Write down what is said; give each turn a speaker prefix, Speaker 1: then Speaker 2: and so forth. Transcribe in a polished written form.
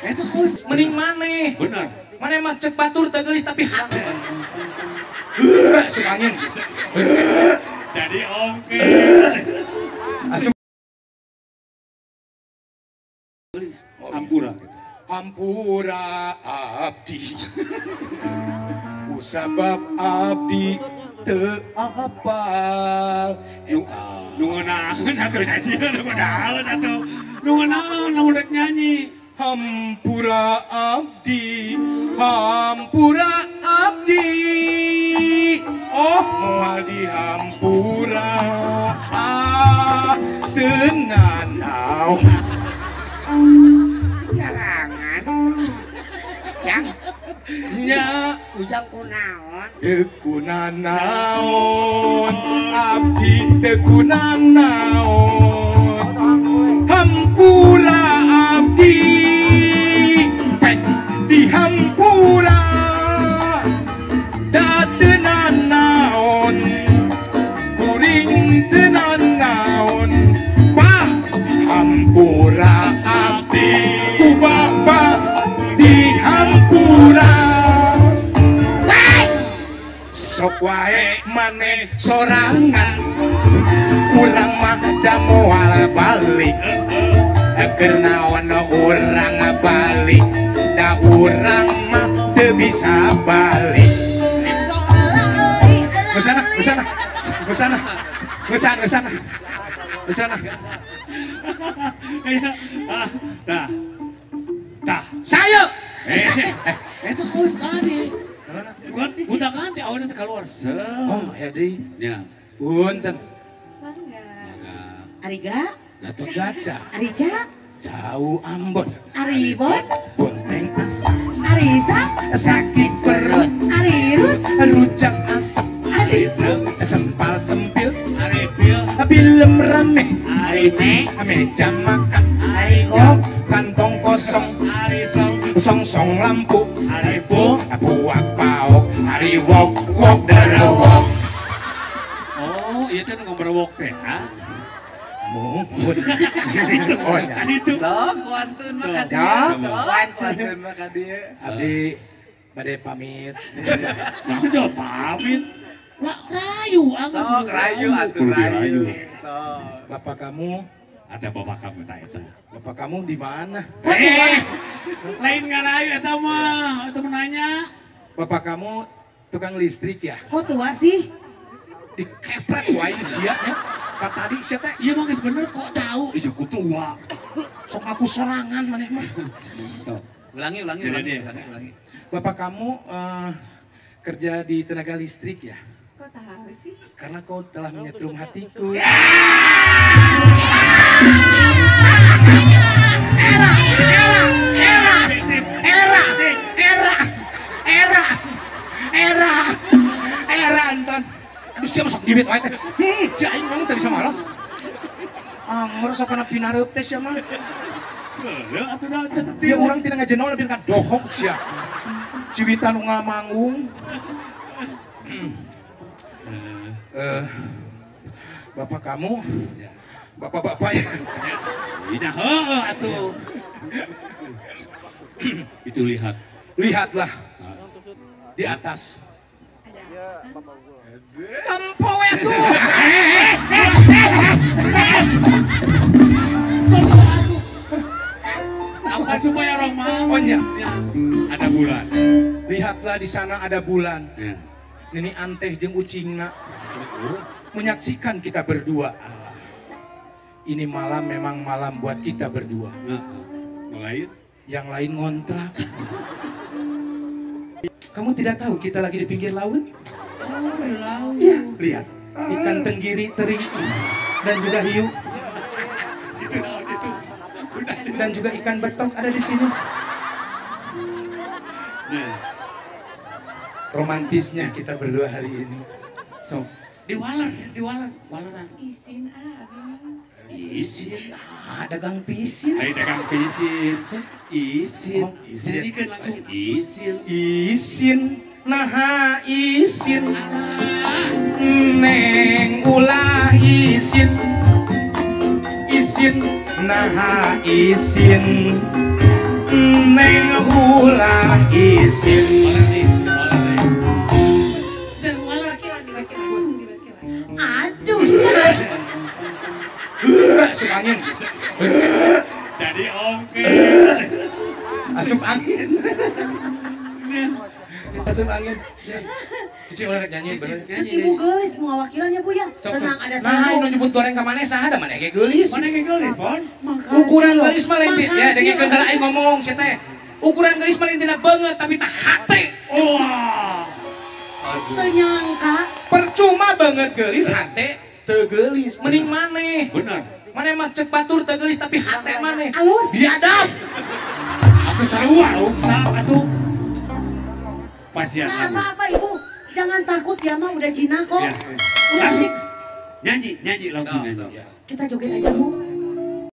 Speaker 1: Eta kuy
Speaker 2: Mending maneh.
Speaker 1: bener.
Speaker 2: Maneh mah cek batur teu geulis tapi hati. Sok angin.
Speaker 1: Jadi oke.
Speaker 2: Asup
Speaker 1: Ampura.
Speaker 2: Hampura abdi. Kusabab abdi teu apal.
Speaker 1: Nungenaun atuh nyanyi, nungenaun atuh. Nungenaun lamun rek nyanyi.
Speaker 2: Hampura abdi, hampura abdi. Oh, moal di hampura. Tenanau.
Speaker 3: Sarangan. Yang
Speaker 2: Nya
Speaker 3: ujang kunaon?
Speaker 2: tekunan naon, abdi tekunan naon. Hampura abdi, di hampura. Da tenan naon, kuring tenan naon. Pa hampura abdi, ku bapa di hampura. Sok wae maneh sorangan, urang mah da moal balik. Keur naon urang balik, da urang mah teu bisa balik. Kesana, kesana, kesana, kesana, kesana, kesana.
Speaker 1: Tah. Tah.
Speaker 2: Saya.
Speaker 1: Eta kuy kali. Udah ganti awalnya keluar se.
Speaker 2: Oh, ya deui.
Speaker 1: Ya.
Speaker 2: Punten.
Speaker 3: Ariga,
Speaker 2: Gatot Gaca,
Speaker 3: Arija,
Speaker 2: jauh Ambon,
Speaker 3: Aribon,
Speaker 2: bonteng asap,
Speaker 3: Arisa,
Speaker 2: sakit perut,
Speaker 3: Arirut,
Speaker 2: rujak asap,
Speaker 1: Arisem,
Speaker 2: sempal sempil,
Speaker 1: Arifil,
Speaker 2: film rame,
Speaker 3: Arime,
Speaker 2: meja makan,
Speaker 3: Ariko,
Speaker 2: kantong kosong,
Speaker 1: Arisong,
Speaker 2: song-song lampu,
Speaker 1: Aripo.
Speaker 2: buak paok, hari wok wok darawok.
Speaker 1: Oh, iya teh ngomong teh, ha?
Speaker 2: Mumpun. Oh ya.
Speaker 1: Itu.
Speaker 4: Sok kuantun maka
Speaker 2: Ya.
Speaker 4: dia. Sok kuantun maka dia.
Speaker 2: Abdi bade pamit.
Speaker 1: Aku jawab pamit. Rayu,
Speaker 4: Sok rayu atuh rayu. Sok.
Speaker 2: Bapak kamu,
Speaker 1: Ada bapak kamu tak eta.
Speaker 2: bapak kamu di mana?
Speaker 1: Lain ngarayu eta mah, eta menanya.
Speaker 2: Bapak kamu tukang listrik ya?
Speaker 3: kok tua sih?
Speaker 2: Dikepret wae sia nya. Ka tadi sia teh
Speaker 1: Iya mah geus bener kok tahu. Iya ku tua.
Speaker 2: sok aku sorangan maneh mah.
Speaker 4: Ulangi ulangi
Speaker 1: Jadi
Speaker 4: ulangi
Speaker 1: dia.
Speaker 4: ulangi.
Speaker 2: Bapak kamu kerja di tenaga listrik ya?
Speaker 5: Kok tahu sih?
Speaker 2: Karena kau telah menyetrum hatiku. Era Anton. Aduh siapa sok dibit wae teh. Jaing mang tadi samaras. Ngerasa kana pinareup teh sia mah.
Speaker 1: Heeh, atuh da
Speaker 2: Dia
Speaker 1: centil.
Speaker 2: orang tidak ngajenol lebih kan dohok sia. Ciwitan nu ngamanggung. Bapak kamu, bapak-bapak ya.
Speaker 1: Ida heuh atuh. Itu lihat.
Speaker 2: Lihatlah di atas.
Speaker 5: Ada apa?
Speaker 2: Tempo ya tuh.
Speaker 1: Apa supaya orang mau?
Speaker 2: Oh iya.
Speaker 1: Ada bulan.
Speaker 2: Lihatlah di sana ada bulan.
Speaker 1: Ya.
Speaker 2: Nini Anteh jeung Ucingna menyaksikan kita berdua. Ini malam memang malam buat kita berdua.
Speaker 1: Mulai.
Speaker 2: Yang lain ngontrak. Kamu tidak tahu kita lagi di pinggir laut?
Speaker 1: Oh, di laut.
Speaker 2: Iya, lihat. Ikan tenggiri, teri, dan juga hiu.
Speaker 1: Itu laut itu. Udah.
Speaker 2: Dan juga ikan betok ada di sini.
Speaker 1: Ya.
Speaker 2: Romantisnya kita berdua hari ini. So,
Speaker 1: Di waler, waleran.
Speaker 5: Isin abi.
Speaker 1: Isin.
Speaker 2: ada gang pisin.
Speaker 1: Hai dagang pisin. Isin.
Speaker 2: Oh, isin.
Speaker 1: Jadi kan langsung isin.
Speaker 2: Isin, naha isin. Neng ulah isin. Isin, naha isin. Neng ulah isin.
Speaker 3: Aduh.
Speaker 2: Asup angin.
Speaker 1: Jadi oke.
Speaker 2: Asup angin. Asup angin. Cici oleh nyanyi bener.
Speaker 3: Cek ibu gelis mau wakilannya Bu ya. Tenang ada
Speaker 2: Nah,
Speaker 3: saya.
Speaker 2: nu nyebut goreng ka maneh saha da maneh ge geulis.
Speaker 1: Mana yang gelis, Pon?
Speaker 2: Ukuran geulis mah lain ya dengekeun heula aing ngomong sia teh. Ukuran geulis mah lain tina beungeut tapi tah hate.
Speaker 1: Wah.
Speaker 3: Teu nyangka.
Speaker 2: Percuma banget geulis hate teu geulis. Mending maneh.
Speaker 1: Bener.
Speaker 2: Maneh mah cek batur teu geulis tapi hate maneh.
Speaker 3: Alus.
Speaker 2: Biadab.
Speaker 1: Aku sarua sok atuh. Pasien
Speaker 3: Nah,
Speaker 1: kamu.
Speaker 3: apa-apa Ibu. Jangan takut dia mah udah jinak kok.
Speaker 1: Ya.
Speaker 3: Udah
Speaker 1: Langsung.
Speaker 3: jinak.
Speaker 1: Nyanyi langsung nyanyi.
Speaker 3: Kita joget aja Bu.